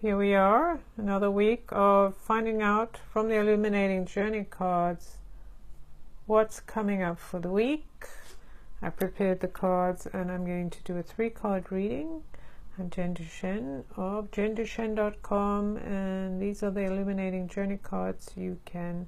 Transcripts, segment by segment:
here we are, another week of finding out from the Illuminating Journey Cards what's coming up for the week. I prepared the cards and I'm going to do a 3-card reading. I'm Jen Duchene of JenDuchene.com, and these are the Illuminating Journey Cards. You can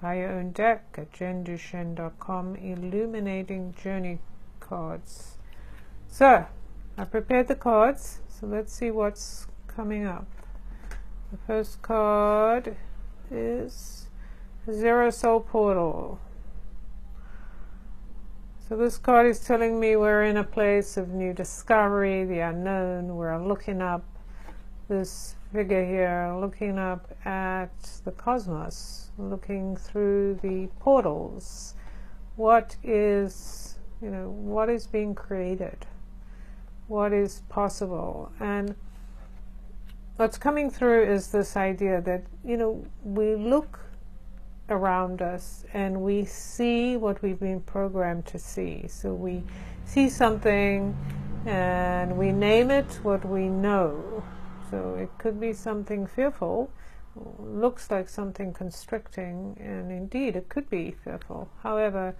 buy your own deck at JenDuchene.com, Illuminating Journey Cards. So, I prepared the cards, so let's see what's coming up. The first card is Zero Soul Portal. So this card is telling me we're in a place of new discovery, the unknown. We're looking up this figure here, looking up at the cosmos, looking through the portals. What is, what is being created? What is possible? And what's coming through is this idea that, we look around us and we see what we've been programmed to see. So we see something and we name it what we know. So it could be something fearful, looks like something constricting, and indeed it could be fearful. However,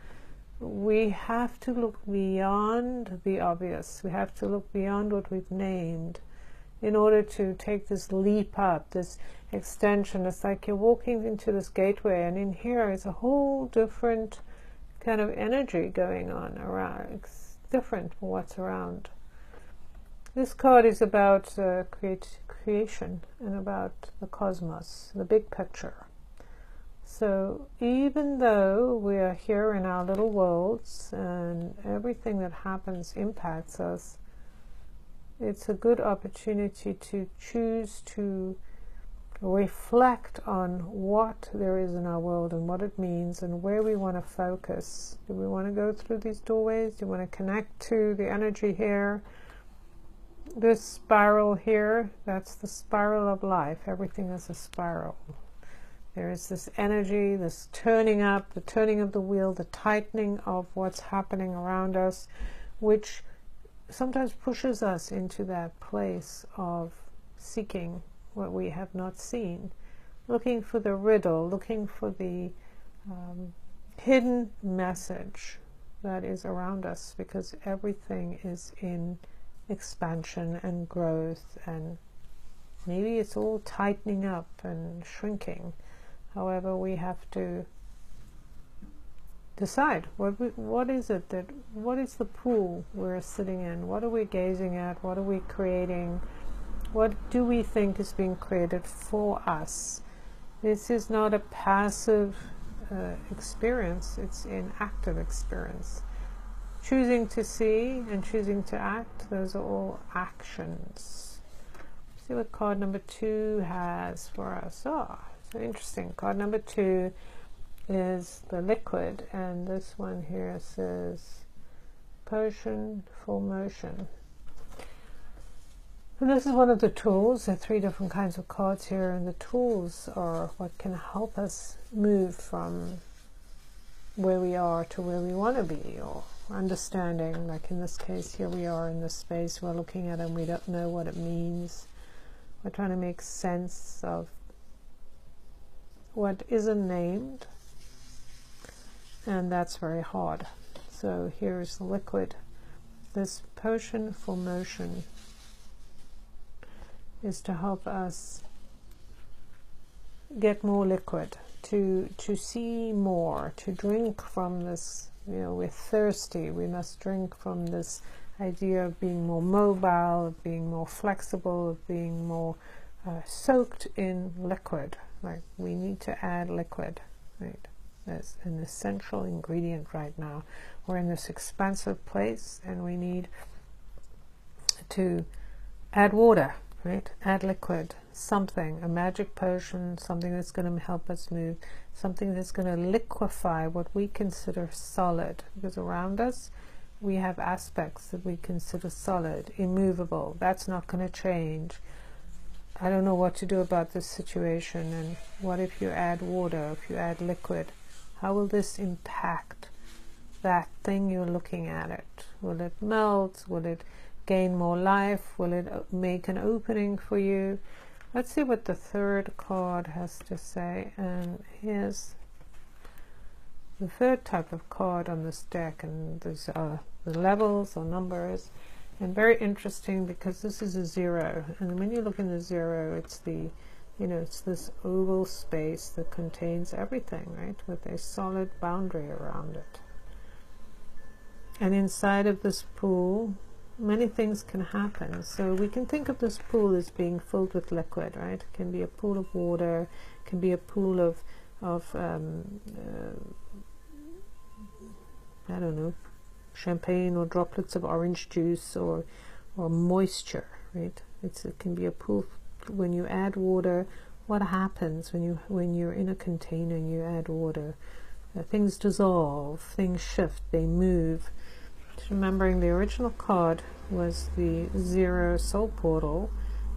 we have to look beyond the obvious. We have to look beyond what we've named in order to take this leap up, this extension. It's like you're walking into this gateway, and in here is a whole different kind of energy going on around. It's different from what's around. This card is about creation and about the cosmos, the big picture. So even though we are here in our little worlds and everything that happens impacts us, it's a good opportunity to choose to reflect on what there is in our world and what it means and where we want to focus. Do we want to go through these doorways? Do we want to connect to the energy here? This spiral here, that's the spiral of life. Everything is a spiral. There is this energy, this turning up, the turning of the wheel, the tightening of what's happening around us, which sometimes pushes us into that place of seeking what we have not seen, looking for the riddle, looking for the hidden message that is around us, because everything is in expansion and growth, and maybe it's all tightening up and shrinking. However, we have to decide what is it that, what is the pool we're sitting in? What are we gazing at? What are we creating? What do we think is being created for us? This is not a passive experience, it's an active experience. Choosing to see and choosing to act, those are all actions. See what card number 2 has for us. Oh, so interesting. Card number 2 is the liquid, and this one here says potion for motion. And this is one of the tools. There are 3 different kinds of cards here, and the tools are what can help us move from where we are to where we want to be, or understanding. Like in this case, here we are in this space we're looking at and we don't know what it means. We're trying to make sense of what isn't named, and that's very hard. So here's the liquid. This potion for motion is to help us get more liquid, to see more, to drink from this. We're thirsty. We must drink from this idea of being more mobile, of being more flexible, of being more soaked in liquid. Like, we need to add liquid, right? That's an essential ingredient right now. We're in this expansive place and we need to add water, right? Add liquid, something, a magic potion, something that's going to help us move, something that's going to liquefy what we consider solid. Because around us we have aspects that we consider solid, immovable. That's not going to change. I don't know what to do about this situation, and what if you add water, if you add liquid? How will this impact that thing you're looking at it? Will it melt? Will it gain more life? Will it make an opening for you? Let's see what the third card has to say. And here's the third type of card on this deck, and these are the levels or numbers. And very interesting because this is a 0, and when you look in the 0, it's the, it's this oval space that contains everything, right, with a solid boundary around it. And inside of this pool, many things can happen. So we can think of this pool as being filled with liquid, right? It can be a pool of water, it can be a pool of I don't know, champagne or droplets of orange juice or moisture, right? It can be a pool. When you add water, what happens when you're in a container and you add water? Things dissolve, things shift, they move. Just remembering the original card was the 0 soul portal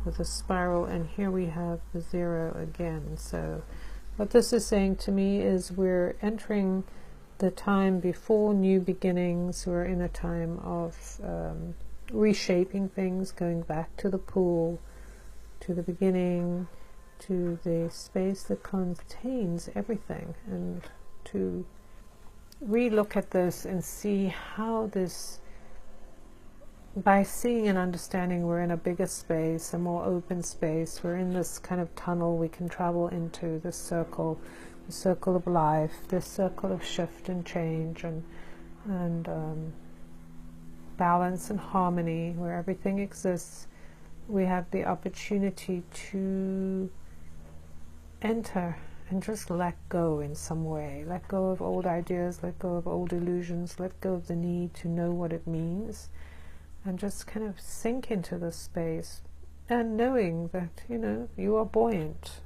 with a spiral, and here we have the 0 again. So what this is saying to me is we're entering the time before new beginnings. We're in a time of reshaping things, going back to the pool, to the beginning, to the space that contains everything, and to re-look at this and see how this, by seeing and understanding, we're in a bigger space, a more open space. We're in this kind of tunnel. We can travel into the circle of life, this circle of shift and change and balance and harmony, where everything exists. We have the opportunity to enter and just let go in some way. Let go of old ideas, let go of old illusions, let go of the need to know what it means, and just kind of sink into this space, and knowing that, you are buoyant,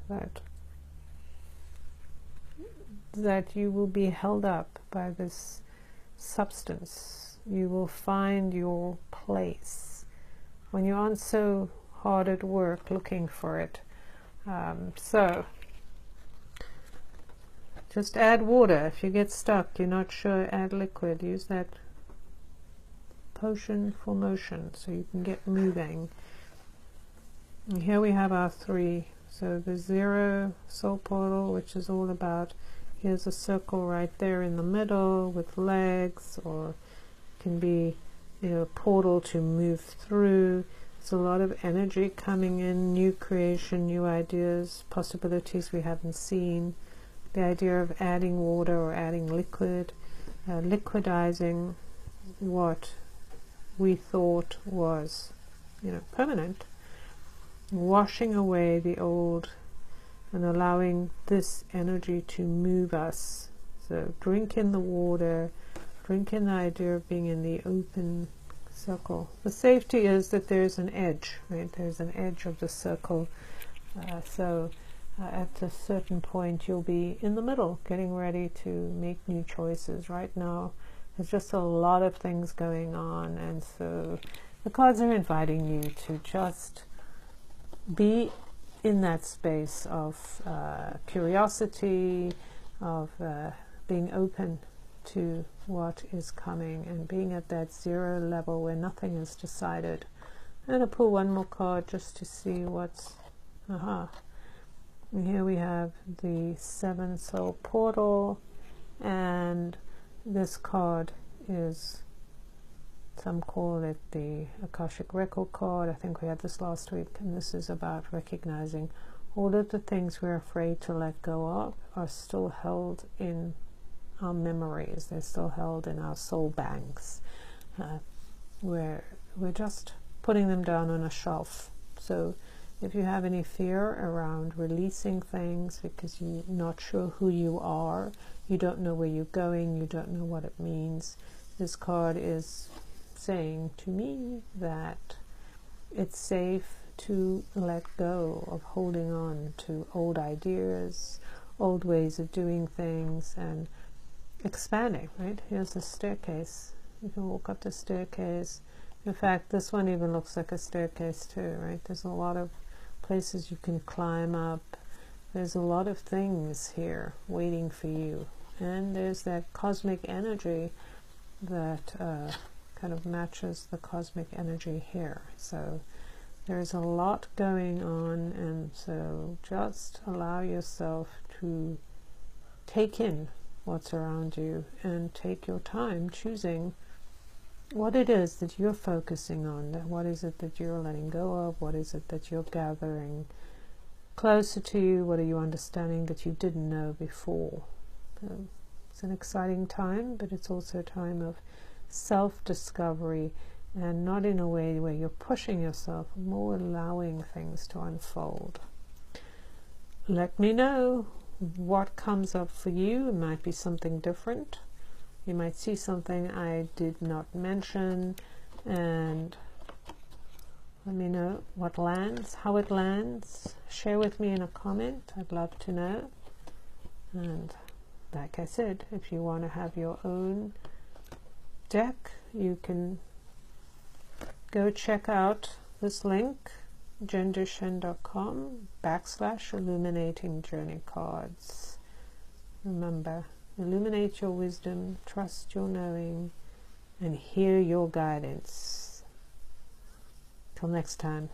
that you will be held up by this substance. You will find your place when you aren't so hard at work looking for it. So just add water. If you get stuck, you're not sure, add liquid. Use that potion for motion so you can get moving. And here we have our 3. So the 0 soul portal, which is all about, here's a circle right there in the middle with legs, or it can be, a portal to move through. There's a lot of energy coming in, new creation, new ideas, possibilities we haven't seen. The idea of adding water or adding liquid, liquidizing what we thought was, permanent, washing away the old and allowing this energy to move us. So drink in the water, drink in the idea of being in the open circle. The safety is that there's an edge, right? There's an edge of the circle. At a certain point you'll be in the middle, getting ready to make new choices. Right now there's just a lot of things going on, and so the cards are inviting you to just be in that space of curiosity, of being open to what is coming, and being at that 0 level where nothing is decided. I'm going to pull one more card just to see what's and here we have the 7 soul portal, and this card is, some call it the Akashic record card. I think we had this last week, and this is about recognizing all of the things we're afraid to let go of are still held in our memories. They're still held in our soul banks, where we're just putting them down on a shelf. So if you have any fear around releasing things because you're not sure who you are, you don't know where you're going, you don't know what it means, this card is saying to me that it's safe to let go of holding on to old ideas, old ways of doing things, and expanding, right? Here's the staircase. You can walk up the staircase. In fact, this one even looks like a staircase too, right? There's a lot of places you can climb up. There's a lot of things here waiting for you. And there's that cosmic energy that kind of matches the cosmic energy here. So There's a lot going on, and so just allow yourself to take in what's around you and take your time choosing what it is that you're focusing on, what is it that you're letting go of, what is it that you're gathering closer to you, what are you understanding that you didn't know before. It's an exciting time, but it's also a time of self-discovery, and not in a way where you're pushing yourself, more allowing things to unfold. Let me know what comes up for you. It might be something different. You might see something I did not mention, and let me know what lands, how it lands. Share with me in a comment. I'd love to know. And like I said, if you want to have your own deck, you can go check out this link, jenduchene.com/Illuminating Journey Cards. Remember, illuminate your wisdom, trust your knowing, and hear your guidance. Till next time.